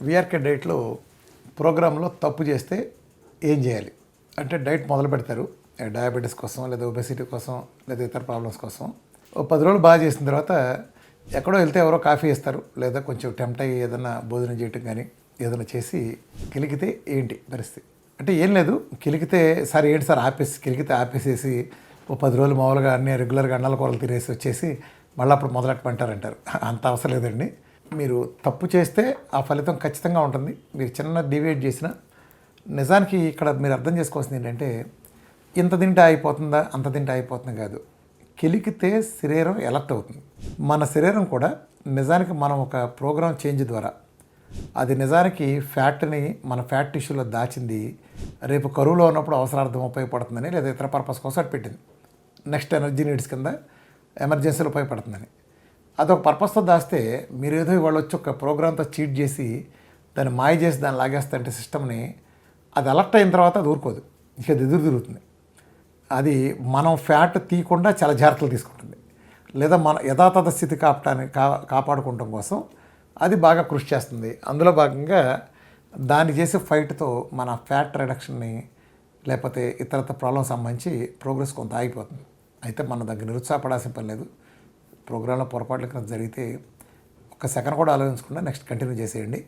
VRK డైట్లో ప్రోగ్రాంలో తప్పు చేస్తే ఏం చేయాలి అంటే డైట్ మొదలు పెడతారు డయాబెటీస్ కోసం లేదా ఒబెసిటీ కోసం లేదా ఇతర ప్రాబ్లమ్స్ కోసం. ఓ 10 రోజులు బాగా చేసిన తర్వాత ఎక్కడో వెళ్తే ఎవరో కాఫీ ఇస్తారు లేదా కొంచెం టెంప్ట్ అయ్యి ఏదైనా భోజనం చేయటం కానీ ఏదైనా చేసి కిలికితే ఏంటి పరిస్థితి అంటే ఏం లేదు. కిలికితే సార్ ఏంటి సార్ కిలికితే ఆపేసేసి ఓ 10 రోజులు మామూలుగా అన్నీ రెగ్యులర్గా అన్నాల కూరలు తినేసి వచ్చేసి మళ్ళీ అప్పుడు మొదలెట్టమంటారంటారు. అంత అవసరం లేదండి. మీరు తప్పు చేస్తే ఆ ఫలితం ఖచ్చితంగా ఉంటుంది. మీరు చిన్న డివియేట్ చేసినా నిజానికి ఇక్కడ మీరు అర్థం చేసుకోవాల్సింది ఏంటంటే ఇంత తింటే అయిపోతుందా అంత తింటే అయిపోతుంది కాదు. కిలికితే శరీరం ఎలర్ట్ అవుతుంది. మన శరీరం కూడా నిజానికి మనం ఒక ప్రోగ్రామ్ చేంజ్ ద్వారా అది నిజానికి ఫ్యాట్ని మన ఫ్యాట్ టిష్యూలో దాచింది రేపు కరువులో ఉన్నప్పుడు అవసరార్థం ఉపయోగపడుతుందని లేదా ఇతర పర్పస్ కోసం అటు పెట్టింది. నెక్స్ట్ ఎనర్జీ నీడ్స్ కింద ఎమర్జెన్సీలో ఉపయోగపడుతుందని అదొక పర్పస్తో దాస్తే మీరు ఏదో ఇవాళ వచ్చి ఒక ప్రోగ్రామ్తో చీట్ చేసి దాన్ని మాయ చేసి దాన్ని లాగేస్తుంటే సిస్టమ్ని అది అలర్ట్ అయిన తర్వాత అది ఊరుకోదు, ఇక అది ఎదురు తిరుగుతుంది. అది మనం ఫ్యాట్ తీయకుండా చాలా జాగ్రత్తలు తీసుకుంటుంది లేదా మన యథాతథ స్థితి కాపాడుకోవడం కోసం అది బాగా కృషి చేస్తుంది. అందులో భాగంగా దాన్ని చేసే ఫైట్తో మన ఫ్యాట్ రిడక్షన్ని లేకపోతే ఇతరత ప్రాబ్లమ్స్ సంబంధించి ప్రోగ్రెస్ కొంత ఆగిపోతుంది. అయితే మన దగ్గర నిరుత్సాహపడాల్సిన పని లేదు. ప్రోగ్రాంలో పొరపాట్లు జరిగితే ఒక్క సెకండ్ కూడా ఆలోచించకుండా నెక్స్ట్ కంటిన్యూ చేసేయండి.